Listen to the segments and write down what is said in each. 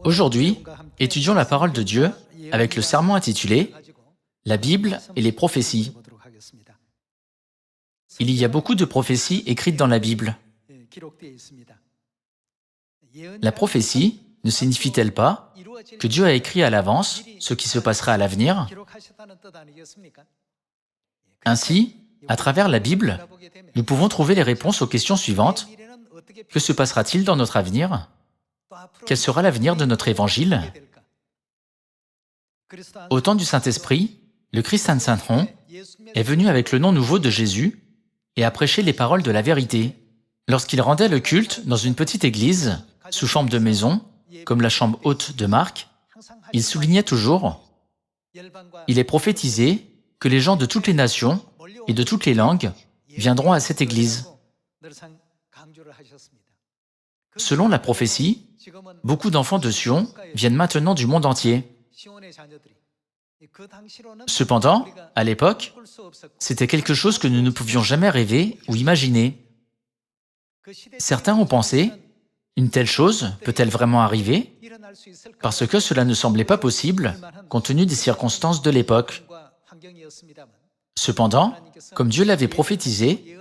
Aujourd'hui, étudions la parole de Dieu avec le sermon intitulé « La Bible et les prophéties ». Il y a beaucoup de prophéties écrites dans la Bible. La prophétie ne signifie-t-elle pas que Dieu a écrit à l'avance ce qui se passera à l'avenir? Ainsi, à travers la Bible, nous pouvons trouver les réponses aux questions suivantes. Que se passera-t-il dans notre avenir? Quel sera l'avenir de notre évangile? Au temps du Saint-Esprit, le Christ Saint-Saint-Tron est venu avec le nom nouveau de Jésus et a prêché les paroles de la vérité. Lorsqu'il rendait le culte dans une petite église, sous chambre de maison, comme la chambre haute de Marc, il soulignait toujours « Il est prophétisé que les gens de toutes les nations et de toutes les langues viendront à cette église. » Selon la prophétie, beaucoup d'enfants de Sion viennent maintenant du monde entier. Cependant, à l'époque, c'était quelque chose que nous ne pouvions jamais rêver ou imaginer. Certains ont pensé, une telle chose peut-elle vraiment arriver? Parce que cela ne semblait pas possible, compte tenu des circonstances de l'époque. Cependant, comme Dieu l'avait prophétisé,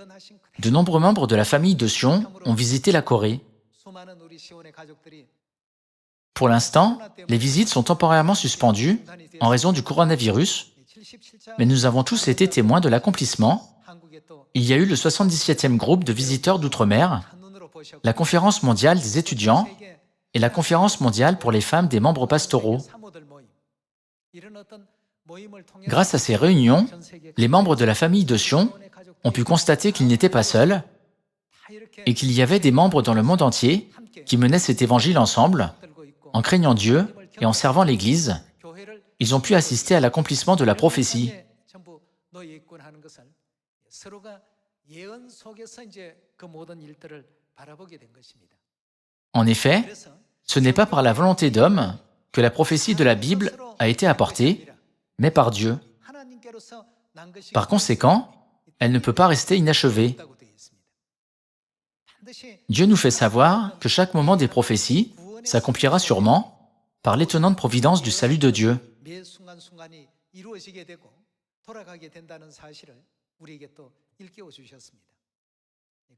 de nombreux membres de la famille de Sion ont visité la Corée. Pour l'instant, les visites sont temporairement suspendues en raison du coronavirus, mais nous avons tous été témoins de l'accomplissement. Il y a eu le 77e groupe de visiteurs d'outre-mer, la conférence mondiale des étudiants et la conférence mondiale pour les femmes des membres pastoraux. Grâce à ces réunions, les membres de la famille de Sion ont pu constater qu'ils n'étaient pas seuls et qu'il y avait des membres dans le monde entier qui menaient cet évangile ensemble, en craignant Dieu et en servant l'Église. Ils ont pu assister à l'accomplissement de la prophétie. En effet, ce n'est pas par la volonté d'homme que la prophétie de la Bible a été apportée, mais par Dieu. Par conséquent, elle ne peut pas rester inachevée. Dieu nous fait savoir que chaque moment des prophéties s'accomplira sûrement par l'étonnante providence du salut de Dieu.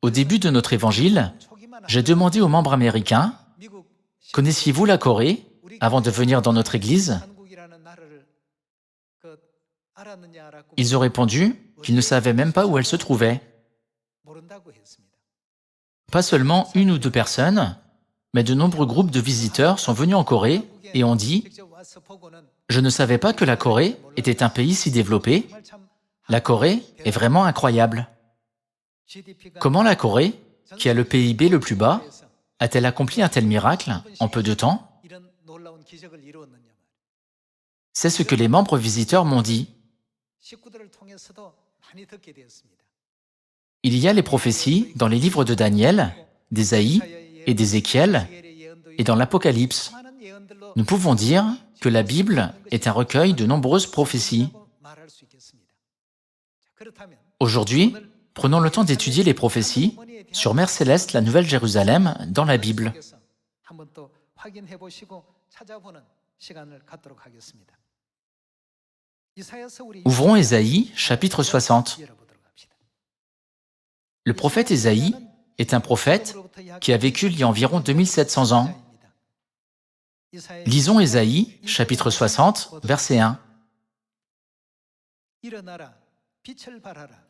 Au début de notre évangile, j'ai demandé aux membres américains « Connaissiez-vous la Corée avant de venir dans notre église ?» Ils ont répondu qu'ils ne savaient même pas où elle se trouvait. Pas seulement une ou deux personnes, mais de nombreux groupes de visiteurs sont venus en Corée et ont dit « Je ne savais pas que la Corée était un pays si développé. La Corée est vraiment incroyable. » Comment la Corée, qui a le PIB le plus bas, a-t-elle accompli un tel miracle en peu de temps? C'est ce que les membres visiteurs m'ont dit. Il y a les prophéties dans les livres de Daniel, d'Ésaïe et d'Ézéchiel, et dans l'Apocalypse. Nous pouvons dire que la Bible est un recueil de nombreuses prophéties. Aujourd'hui, prenons le temps d'étudier les prophéties sur Mère Céleste, la Nouvelle Jérusalem, dans la Bible. Ouvrons Ésaïe, chapitre 60. Le prophète Ésaïe est un prophète qui a vécu il y a environ 2700 ans. Lisons Ésaïe, chapitre 60, verset 1.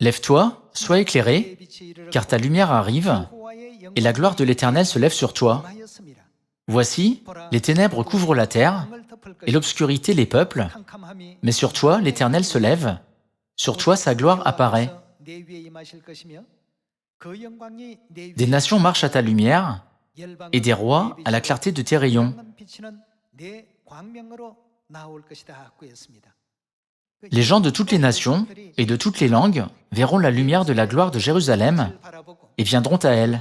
Lève-toi, sois éclairé, car ta lumière arrive, et la gloire de l'Éternel se lève sur toi. Voici, les ténèbres couvrent la terre, et l'obscurité les peuples, mais sur toi l'Éternel se lève, sur toi sa gloire apparaît. Des nations marchent à ta lumière, et des rois à la clarté de tes rayons. Les gens de toutes les nations et de toutes les langues verront la lumière de la gloire de Jérusalem et viendront à elle.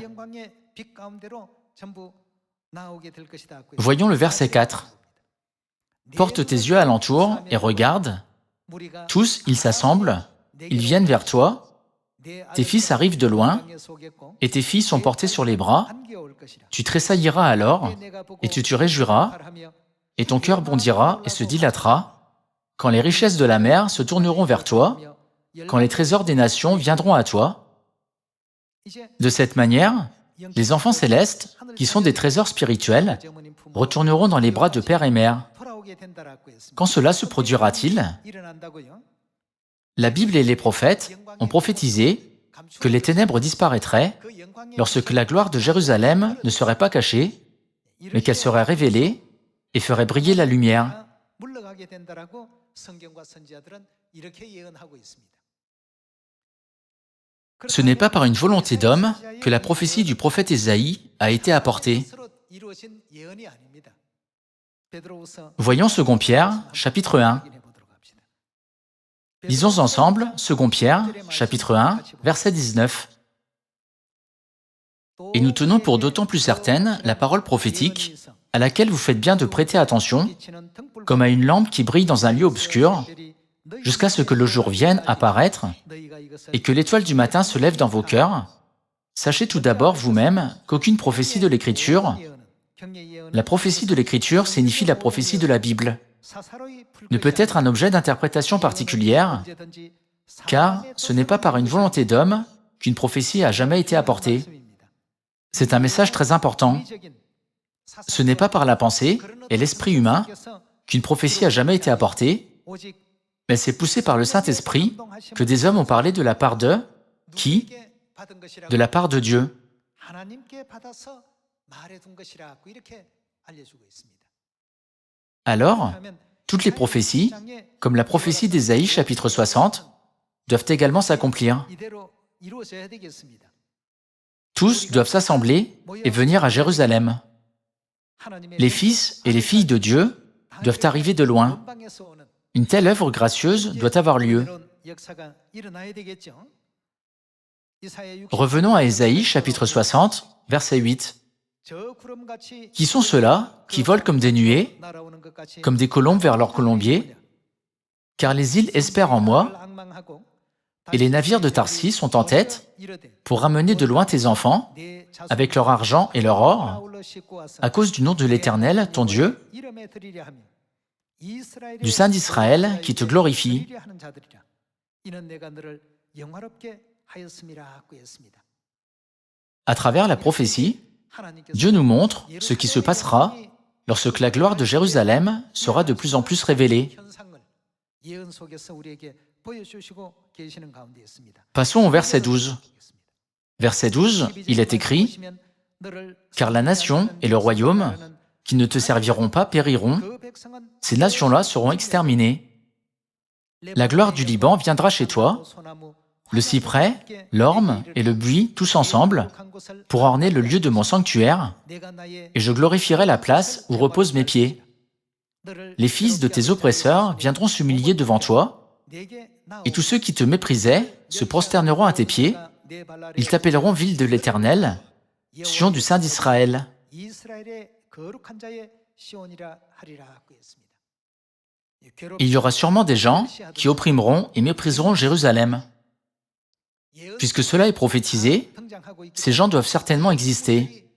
Voyons le verset 4. Porte tes yeux alentour et regarde. Tous, ils s'assemblent, ils viennent vers toi. Tes fils arrivent de loin, et tes filles sont portées sur les bras. Tu tressailliras alors, et tu te réjouiras, et ton cœur bondira et se dilatera, quand les richesses de la mer se tourneront vers toi, quand les trésors des nations viendront à toi. De cette manière, les enfants célestes, qui sont des trésors spirituels, retourneront dans les bras de père et mère. Quand cela se produira-t-il? La Bible et les prophètes ont prophétisé que les ténèbres disparaîtraient lorsque la gloire de Jérusalem ne serait pas cachée, mais qu'elle serait révélée et ferait briller la lumière. Ce n'est pas par une volonté d'homme que la prophétie du prophète Ésaïe a été apportée. Voyons 2 Pierre, chapitre 1. Lisons ensemble 2 Pierre, chapitre 1, verset 19. Et nous tenons pour d'autant plus certaine la parole prophétique, à laquelle vous faites bien de prêter attention, comme à une lampe qui brille dans un lieu obscur, jusqu'à ce que le jour vienne apparaître et que l'étoile du matin se lève dans vos cœurs. Sachez tout d'abord vous-même qu'aucune prophétie de l'Écriture, la prophétie de l'Écriture signifie la prophétie de la Bible, ne peut être un objet d'interprétation particulière, car ce n'est pas par une volonté d'homme qu'une prophétie a jamais été apportée. C'est un message très important. Ce n'est pas par la pensée et l'esprit humain qu'une prophétie a jamais été apportée, mais c'est poussé par le Saint-Esprit que des hommes ont parlé de la part d'eux, qui? De la part de Dieu. Alors, toutes les prophéties, comme la prophétie d'Ésaïe chapitre 60, doivent également s'accomplir. Tous doivent s'assembler et venir à Jérusalem. Les fils et les filles de Dieu doivent arriver de loin. Une telle œuvre gracieuse doit avoir lieu. Revenons à Ésaïe chapitre 60, verset 8. Qui sont ceux-là qui volent comme des nuées, comme des colombes vers leur colombier? Car les îles espèrent en moi, et les navires de Tarsis sont en tête pour ramener de loin tes enfants, avec leur argent et leur or, à cause du nom de l'Éternel, ton Dieu, du Saint d'Israël qui te glorifie. À travers la prophétie, Dieu nous montre ce qui se passera lorsque la gloire de Jérusalem sera de plus en plus révélée. Passons au verset 12. Verset 12, il est écrit « Car la nation et le royaume qui ne te serviront pas périront, ces nations-là seront exterminées. La gloire du Liban viendra chez toi, le cyprès, l'orme et le buis, tous ensemble, pour orner le lieu de mon sanctuaire, et je glorifierai la place où reposent mes pieds. Les fils de tes oppresseurs viendront s'humilier devant toi, et tous ceux qui te méprisaient se prosterneront à tes pieds. Ils t'appelleront ville de l'Éternel, Sion du Saint d'Israël. » Il y aura sûrement des gens qui opprimeront et mépriseront Jérusalem. Puisque cela est prophétisé, ces gens doivent certainement exister.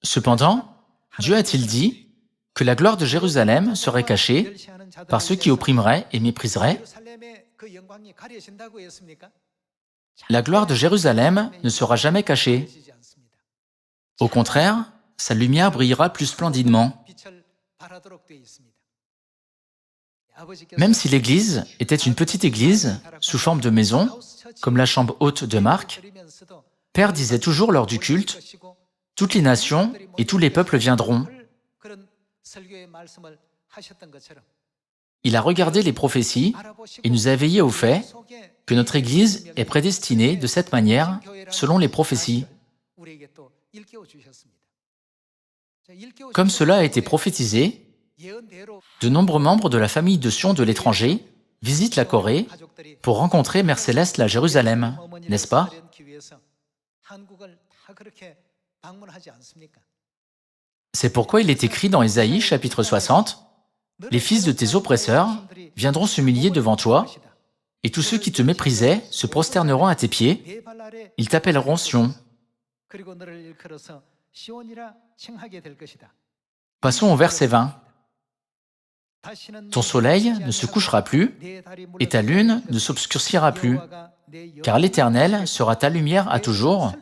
Cependant, Dieu a-t-il dit que la gloire de Jérusalem serait cachée par ceux qui opprimeraient et mépriseraient? La gloire de Jérusalem ne sera jamais cachée. Au contraire, sa lumière brillera plus splendidement. Même si l'Église était une petite église, sous forme de maison, comme la chambre haute de Marc, Père disait toujours lors du culte, « Toutes les nations et tous les peuples viendront. » Il a regardé les prophéties et nous a veillé au fait que notre Église est prédestinée de cette manière, selon les prophéties. Comme cela a été prophétisé, de nombreux membres de la famille de Sion de l'étranger visitent la Corée pour rencontrer Mère Céleste la Jérusalem, n'est-ce pas? C'est pourquoi il est écrit dans Ésaïe chapitre 60, « Les fils de tes oppresseurs viendront s'humilier devant toi, Et tous ceux qui te méprisaient se prosterneront à tes pieds, ils t'appelleront Sion. Passons au verset 20. Ton soleil ne se couchera plus, et ta lune ne s'obscurcira plus, car l'Éternel sera ta lumière à toujours,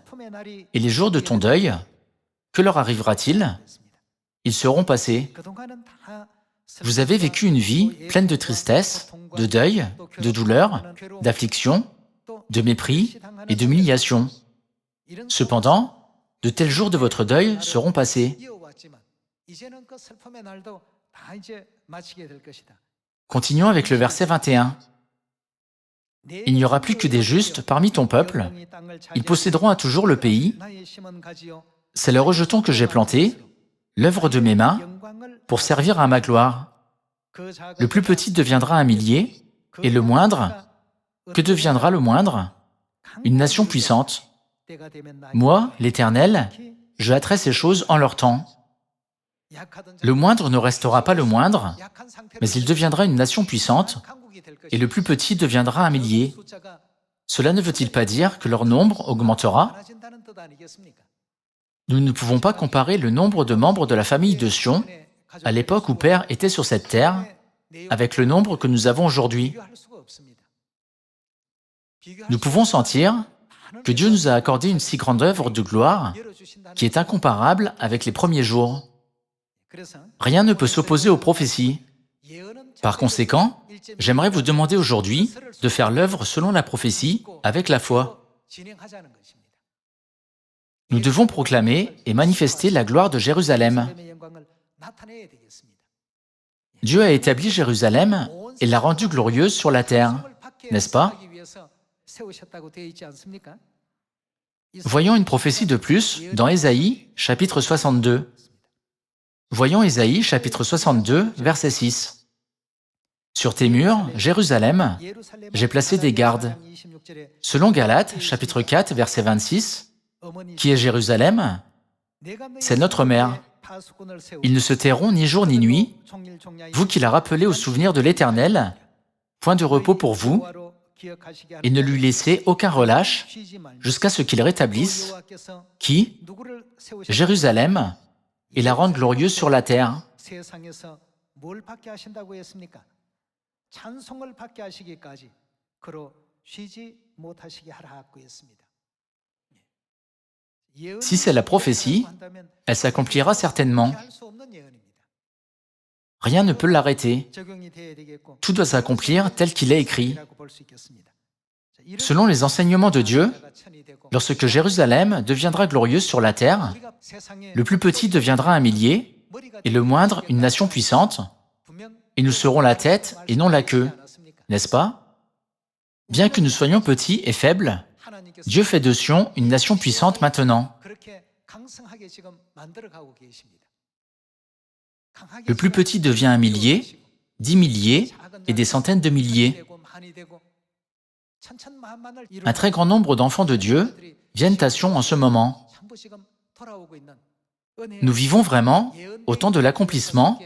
et les jours de ton deuil, que leur arrivera-t-il? Ils seront passés. Vous avez vécu une vie pleine de tristesse, de deuil, de douleur, d'affliction, de mépris et d'humiliation. Cependant, de tels jours de votre deuil seront passés. Continuons avec le verset 21. Il n'y aura plus que des justes parmi ton peuple. Ils posséderont à toujours le pays. C'est le rejeton que j'ai planté, l'œuvre de mes mains, pour servir à ma gloire. Le plus petit deviendra un millier, et le moindre, que deviendra le moindre? Une nation puissante. Moi, l'Éternel, je hâterai ces choses en leur temps. Le moindre ne restera pas le moindre, mais il deviendra une nation puissante, et le plus petit deviendra un millier. Cela ne veut-il pas dire que leur nombre augmentera? Nous ne pouvons pas comparer le nombre de membres de la famille de Sion, à l'époque où Père était sur cette terre, avec le nombre que nous avons aujourd'hui. Nous pouvons sentir que Dieu nous a accordé une si grande œuvre de gloire qui est incomparable avec les premiers jours. Rien ne peut s'opposer aux prophéties. Par conséquent, j'aimerais vous demander aujourd'hui de faire l'œuvre selon la prophétie avec la foi. Nous devons proclamer et manifester la gloire de Jérusalem. Dieu a établi Jérusalem et l'a rendue glorieuse sur la terre, n'est-ce pas? Voyons une prophétie de plus dans Ésaïe, chapitre 62. Voyons Ésaïe, chapitre 62, verset 6. Sur tes murs, Jérusalem, j'ai placé des gardes. Selon Galates, chapitre 4, verset 26, qui est Jérusalem? C'est notre mère. Ils ne se tairont ni jour ni nuit, vous qui la rappelez au souvenir de l'Éternel, point de repos pour vous, et ne lui laissez aucun relâche jusqu'à ce qu'il rétablisse, qui, Jérusalem, et la rende glorieuse sur la terre. Si c'est la prophétie, elle s'accomplira certainement. Rien ne peut l'arrêter. Tout doit s'accomplir tel qu'il est écrit. Selon les enseignements de Dieu, lorsque Jérusalem deviendra glorieuse sur la terre, le plus petit deviendra un millier, et le moindre une nation puissante, et nous serons la tête et non la queue, n'est-ce pas? Bien que nous soyons petits et faibles, Dieu fait de Sion une nation puissante maintenant. Le plus petit devient un millier, 10 milliers et des centaines de milliers. Un très grand nombre d'enfants de Dieu viennent à Sion en ce moment. Nous vivons vraiment au temps de l'accomplissement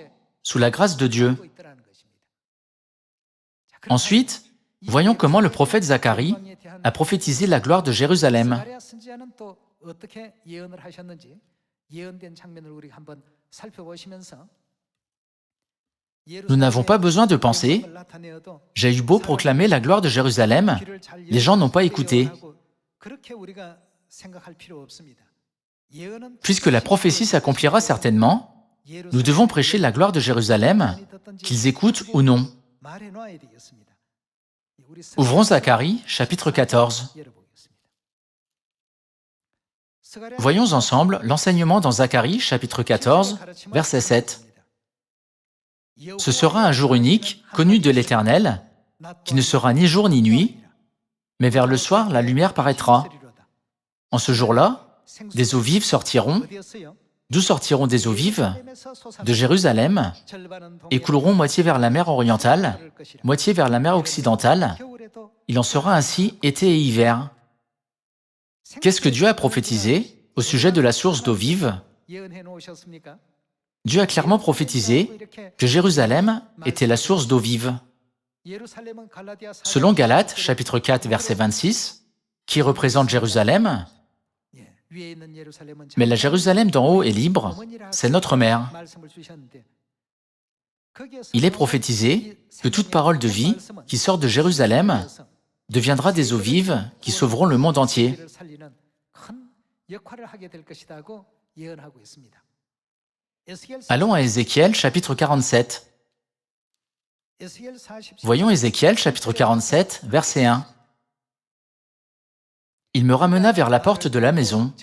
sous la grâce de Dieu. Ensuite, voyons comment le prophète Zacharie a prophétisé la gloire de Jérusalem. Nous n'avons pas besoin de penser « J'ai eu beau proclamer la gloire de Jérusalem, les gens n'ont pas écouté. » Puisque la prophétie s'accomplira certainement, nous devons prêcher la gloire de Jérusalem, qu'ils écoutent ou non. Ouvrons Zacharie, chapitre 14. Voyons ensemble l'enseignement dans Zacharie, chapitre 14, verset 7. Ce sera un jour unique, connu de l'Éternel, qui ne sera ni jour ni nuit, mais vers le soir la lumière paraîtra. En ce jour-là, des eaux vives sortiront. D'où sortiront des eaux vives? De Jérusalem, et couleront moitié vers la mer orientale, moitié vers la mer occidentale. Il en sera ainsi été et hiver. Qu'est-ce que Dieu a prophétisé au sujet de la source d'eau vive? Dieu a clairement prophétisé que Jérusalem était la source d'eau vive. Selon Galates, chapitre 4, verset 26, qui représente Jérusalem, mais la Jérusalem d'en haut est libre, c'est notre mère. Il est prophétisé que toute parole de vie qui sort de Jérusalem deviendra des eaux vives qui sauveront le monde entier. Allons à Ézéchiel, chapitre 47. Voyons Ézéchiel, chapitre 47, verset 1. Il me ramena vers la porte de la maison,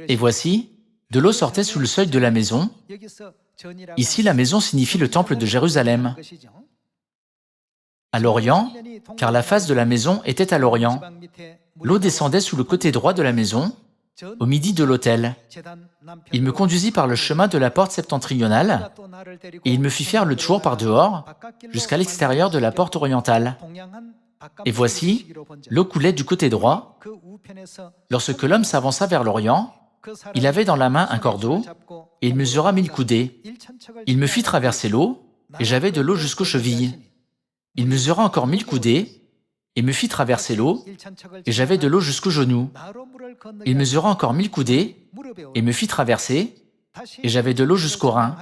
et voici, de l'eau sortait sous le seuil de la maison. Ici, la maison signifie le temple de Jérusalem. À l'orient, car la face de la maison était à l'orient. L'eau descendait sous le côté droit de la maison, au midi de l'autel. Il me conduisit par le chemin de la porte septentrionale, et il me fit faire le tour par dehors, jusqu'à l'extérieur de la porte orientale. Et voici, l'eau coulait du côté droit. Lorsque l'homme s'avança vers l'orient, il avait dans la main un cordeau, et il mesura 1000 coudées. Il me fit traverser l'eau, et j'avais de l'eau jusqu'aux chevilles. Il mesura encore 1000 coudées, et me fit traverser l'eau, et j'avais de l'eau jusqu'aux genoux. Il mesura encore 1000 coudées, et me fit traverser, et j'avais de l'eau jusqu'aux reins.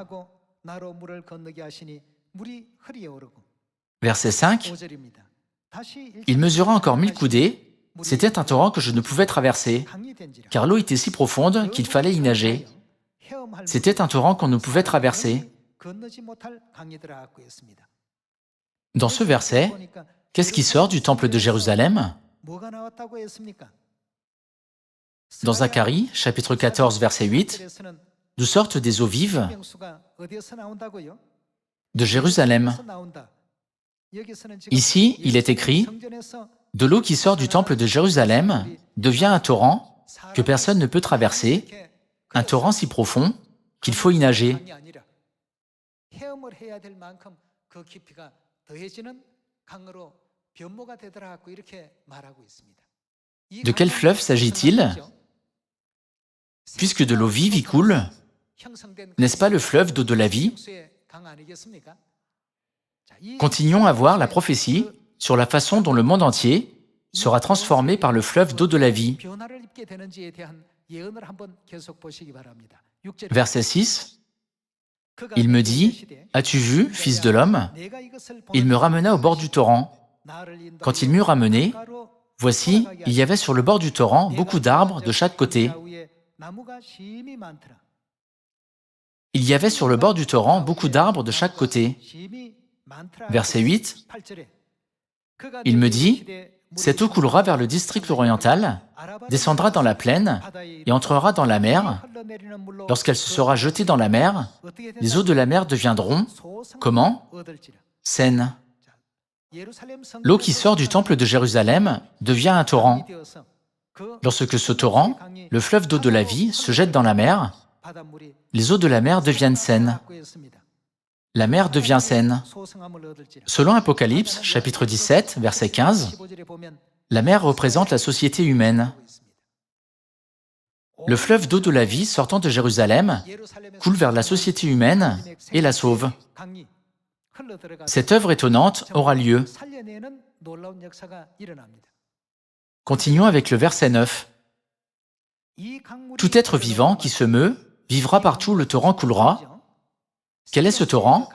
Verset 5. Il mesura encore 1000 coudées, c'était un torrent que je ne pouvais traverser, car l'eau était si profonde qu'il fallait y nager. C'était un torrent qu'on ne pouvait traverser. Dans ce verset, qu'est-ce qui sort du temple de Jérusalem? Dans Zacharie, chapitre 14, verset 8, d'où sortent des eaux vives? De Jérusalem. Ici, il est écrit, « De l'eau qui sort du temple de Jérusalem devient un torrent que personne ne peut traverser, un torrent si profond qu'il faut y nager. » De quel fleuve s'agit-il? Puisque de l'eau vive y coule, n'est-ce pas le fleuve d'eau de la vie? Continuons à voir la prophétie sur la façon dont le monde entier sera transformé par le fleuve d'eau de la vie. Verset 6. Il me dit, « As-tu vu, fils de l'homme ?» Il me ramena au bord du torrent. Quand il m'eut ramené, voici, il y avait sur le bord du torrent beaucoup d'arbres de chaque côté. Il y avait sur le bord du torrent beaucoup d'arbres de chaque côté. Verset 8. Il me dit, « Cette eau coulera vers le district oriental, descendra dans la plaine et entrera dans la mer. Lorsqu'elle se sera jetée dans la mer, les eaux de la mer deviendront, comment? Saines. » L'eau qui sort du temple de Jérusalem devient un torrent. Lorsque ce torrent, le fleuve d'eau de la vie, se jette dans la mer, les eaux de la mer deviennent saines. La mer devient saine. Selon Apocalypse, chapitre 17, verset 15, la mer représente la société humaine. Le fleuve d'eau de la vie sortant de Jérusalem coule vers la société humaine et la sauve. Cette œuvre étonnante aura lieu. Continuons avec le verset 9. Tout être vivant qui se meut vivra partout où le torrent coulera. Quel est ce torrent?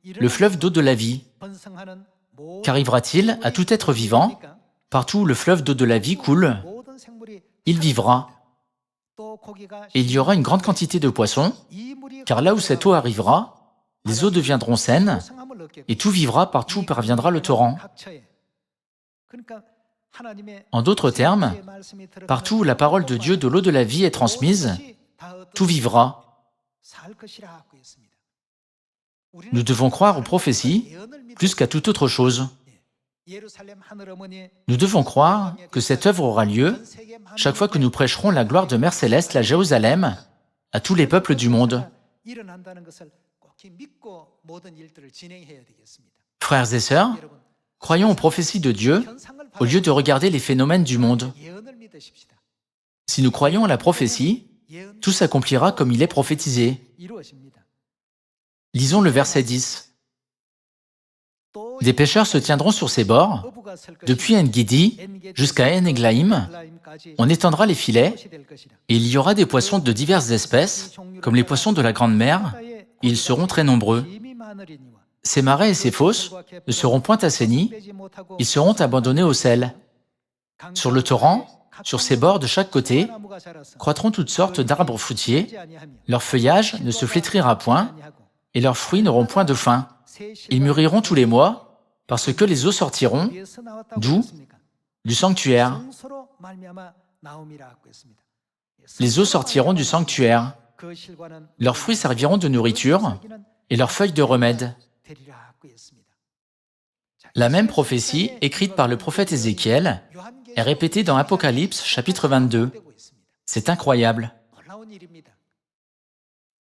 Le fleuve d'eau de la vie. Qu'arrivera-t-il à tout être vivant? Partout où le fleuve d'eau de la vie coule, il vivra. Et il y aura une grande quantité de poissons, car là où cette eau arrivera, les eaux deviendront saines, et tout vivra partout où parviendra le torrent. En d'autres termes, partout où la parole de Dieu de l'eau de la vie est transmise, tout vivra. Nous devons croire aux prophéties plus qu'à toute autre chose. Nous devons croire que cette œuvre aura lieu chaque fois que nous prêcherons la gloire de Mère Céleste, la Jérusalem, à tous les peuples du monde. Frères et sœurs, croyons aux prophéties de Dieu au lieu de regarder les phénomènes du monde. Si nous croyons à la prophétie, tout s'accomplira comme il est prophétisé. Lisons le verset 10. Des pêcheurs se tiendront sur ces bords, depuis En-Gidi jusqu'à En-Eglaïm. On étendra les filets, et il y aura des poissons de diverses espèces, comme les poissons de la Grande Mer, et ils seront très nombreux. Ces marais et ces fosses ne seront point assainis, ils seront abandonnés au sel. Sur le torrent, sur ses bords de chaque côté, croîtront toutes sortes d'arbres fruitiers, leur feuillage ne se flétrira point, et leurs fruits n'auront point de fin. Ils mûriront tous les mois, parce que les eaux sortiront, d'où? Du sanctuaire. Les eaux sortiront du sanctuaire. Leurs fruits serviront de nourriture, et leurs feuilles de remède. La même prophétie, écrite par le prophète Ézéchiel, est répétée dans Apocalypse, chapitre 22. C'est incroyable.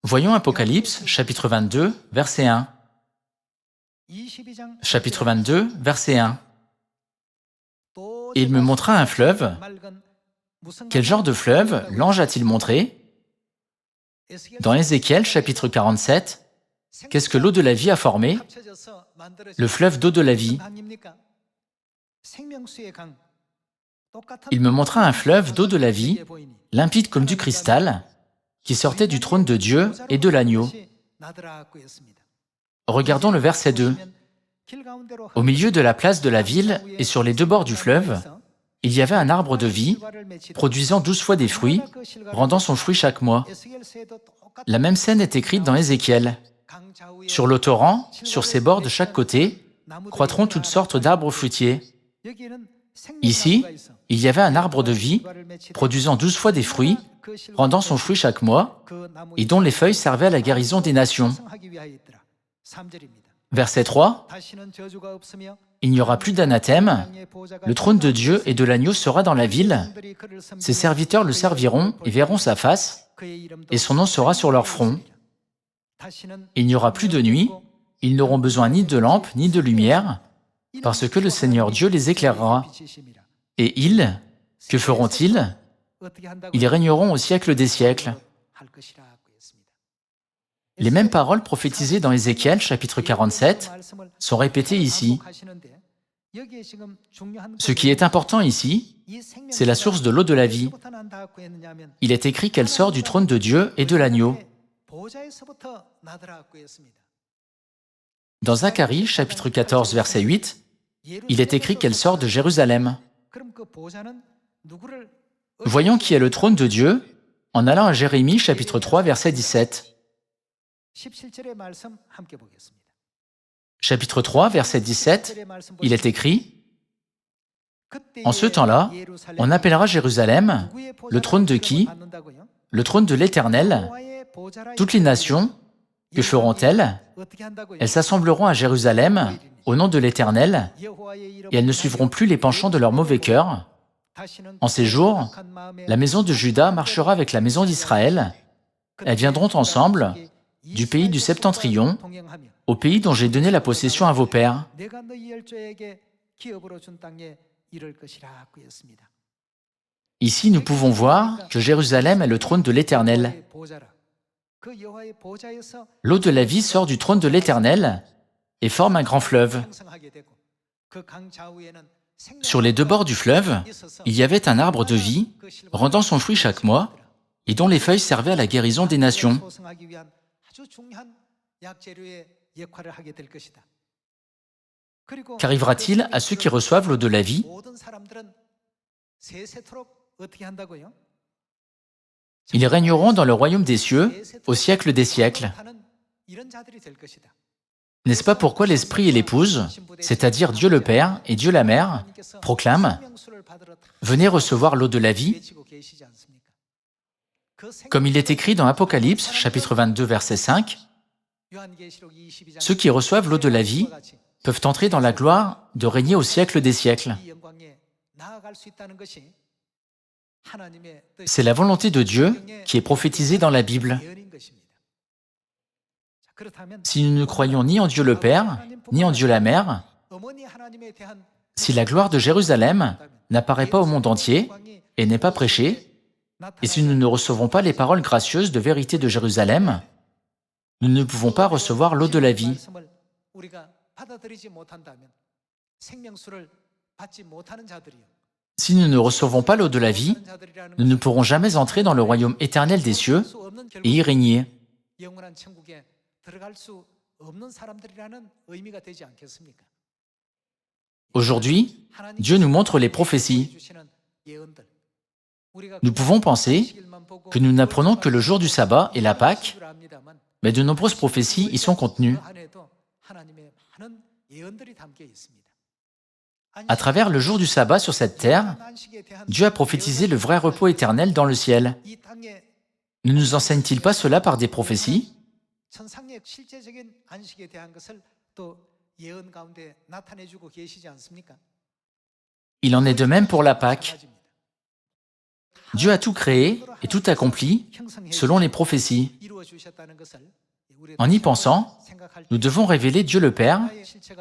Voyons Apocalypse, chapitre 22, verset 1. Chapitre 22, verset 1. Et il me montra un fleuve. Quel genre de fleuve l'ange a-t-il montré? Dans Ézéchiel, chapitre 47, qu'est-ce que l'eau de la vie a formé? Le fleuve d'eau de la vie. Il me montra un fleuve d'eau de la vie, limpide comme du cristal, qui sortait du trône de Dieu et de l'agneau. Regardons le verset 2. Au milieu de la place de la ville et sur les deux bords du fleuve, il y avait un arbre de vie, produisant 12 fois des fruits, rendant son fruit chaque mois. La même scène est écrite dans Ézéchiel. Sur le torrent, sur ses bords de chaque côté, croîtront toutes sortes d'arbres fruitiers. Ici, il y avait un arbre de vie, produisant 12 fois des fruits, rendant son fruit chaque mois, et dont les feuilles servaient à la guérison des nations. Verset 3. Il n'y aura plus d'anathème, le trône de Dieu et de l'agneau sera dans la ville, ses serviteurs le serviront et verront sa face, et son nom sera sur leur front. Il n'y aura plus de nuit, ils n'auront besoin ni de lampe ni de lumière, parce que le Seigneur Dieu les éclairera. Et ils, que feront-ils? Ils régneront au siècle des siècles. Les mêmes paroles prophétisées dans Ézéchiel, chapitre 47, sont répétées ici. Ce qui est important ici, c'est la source de l'eau de la vie. Il est écrit qu'elle sort du trône de Dieu et de l'agneau. Dans Zacharie, chapitre 14, verset 8, il est écrit qu'elle sort de Jérusalem. Voyons qui est le trône de Dieu en allant à Jérémie, chapitre 3, verset 17. Chapitre 3, verset 17, il est écrit « En ce temps-là, on appellera Jérusalem le trône de qui? Le trône de l'Éternel. Toutes les nations, que feront-elles? Elles s'assembleront à Jérusalem au nom de l'Éternel, et elles ne suivront plus les penchants de leur mauvais cœur. En ces jours, la maison de Juda marchera avec la maison d'Israël. Elles viendront ensemble du pays du Septentrion, au pays dont j'ai donné la possession à vos pères. » Ici, nous pouvons voir que Jérusalem est le trône de l'Éternel. L'eau de la vie sort du trône de l'Éternel et forme un grand fleuve. Sur les deux bords du fleuve, il y avait un arbre de vie, rendant son fruit chaque mois, et dont les feuilles servaient à la guérison des nations. Qu'arrivera-t-il à ceux qui reçoivent l'eau de la vie? Ils régneront dans le royaume des cieux au siècle des siècles. N'est-ce pas pourquoi l'Esprit et l'Épouse, c'est-à-dire Dieu le Père et Dieu la Mère, proclament « Venez recevoir l'eau de la vie » Comme il est écrit dans Apocalypse, chapitre 22, verset 5, « Ceux qui reçoivent l'eau de la vie peuvent entrer dans la gloire de régner au siècle des siècles. » C'est la volonté de Dieu qui est prophétisée dans la Bible. Si nous ne croyons ni en Dieu le Père, ni en Dieu la Mère, si la gloire de Jérusalem n'apparaît pas au monde entier et n'est pas prêchée, et si nous ne recevons pas les paroles gracieuses de vérité de Jérusalem, nous ne pouvons pas recevoir l'eau de la vie. Si nous ne recevons pas l'eau de la vie, nous ne pourrons jamais entrer dans le royaume éternel des cieux et y régner. Aujourd'hui, Dieu nous montre les prophéties. Nous pouvons penser que nous n'apprenons que le jour du sabbat et la Pâque, mais de nombreuses prophéties y sont contenues. À travers le jour du sabbat sur cette terre, Dieu a prophétisé le vrai repos éternel dans le ciel. Ne nous enseigne-t-il pas cela par des prophéties? Il en est de même pour la Pâque. Dieu a tout créé et tout accompli selon les prophéties. En y pensant, nous devons révéler Dieu le Père,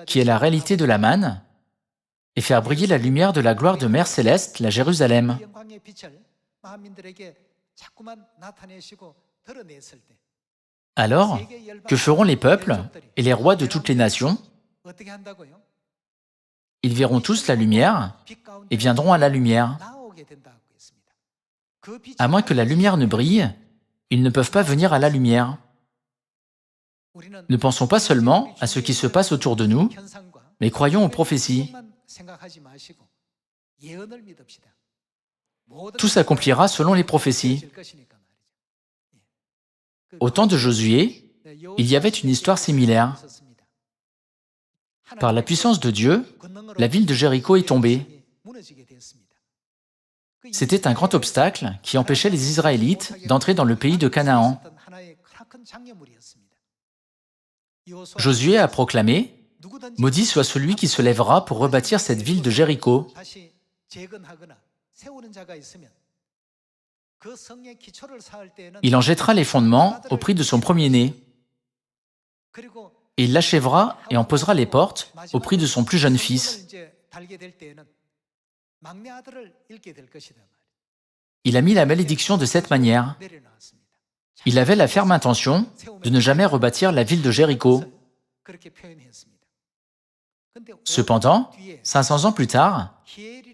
qui est la réalité de la manne, et faire briller la lumière de la gloire de Mère Céleste, la Jérusalem. Alors, que feront les peuples et les rois de toutes les nations? Ils verront tous la lumière et viendront à la lumière. À moins que la lumière ne brille, ils ne peuvent pas venir à la lumière. Ne pensons pas seulement à ce qui se passe autour de nous, mais croyons aux prophéties. Tout s'accomplira selon les prophéties. Au temps de Josué, il y avait une histoire similaire. Par la puissance de Dieu, la ville de Jéricho est tombée. C'était un grand obstacle qui empêchait les Israélites d'entrer dans le pays de Canaan. Josué a proclamé « Maudit soit celui qui se lèvera pour rebâtir cette ville de Jéricho ». Il en jettera les fondements au prix de son premier-né. Et il l'achèvera et en posera les portes au prix de son plus jeune fils. Il a mis la malédiction de cette manière. Il avait la ferme intention de ne jamais rebâtir la ville de Jéricho. Cependant, 500 ans plus tard,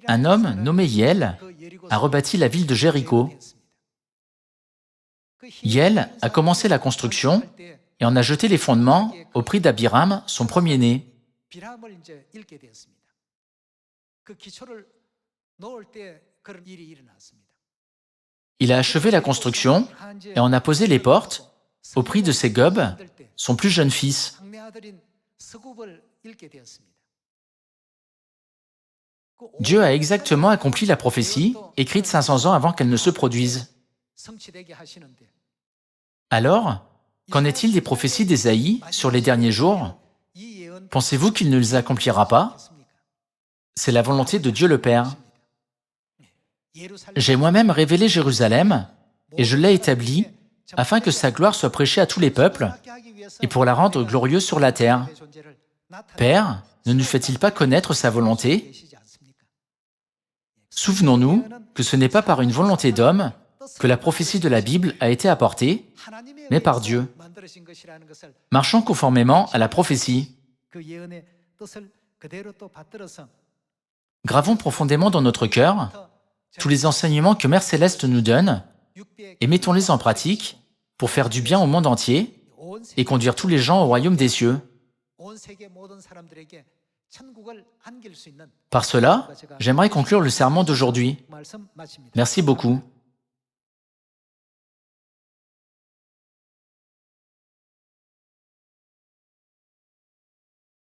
un homme nommé Hiel a rebâti la ville de Jéricho. Hiel a commencé la construction et en a jeté les fondements au prix d'Abiram, son premier-né. Il a achevé la construction et en a posé les portes au prix de Ségub, son plus jeune fils. Dieu a exactement accompli la prophétie, écrite 500 ans avant qu'elle ne se produise. Alors, qu'en est-il des prophéties d'Ésaïe sur les derniers jours? Pensez-vous qu'il ne les accomplira pas? C'est la volonté de Dieu le Père. J'ai moi-même révélé Jérusalem et je l'ai établie afin que sa gloire soit prêchée à tous les peuples et pour la rendre glorieuse sur la terre. Père, ne nous fait-il pas connaître sa volonté? Souvenons-nous que ce n'est pas par une volonté d'homme que la prophétie de la Bible a été apportée, mais par Dieu. Marchons conformément à la prophétie. Gravons profondément dans notre cœur tous les enseignements que Mère Céleste nous donne et mettons-les en pratique pour faire du bien au monde entier et conduire tous les gens au royaume des cieux. Par cela, j'aimerais conclure le sermon d'aujourd'hui. Merci beaucoup.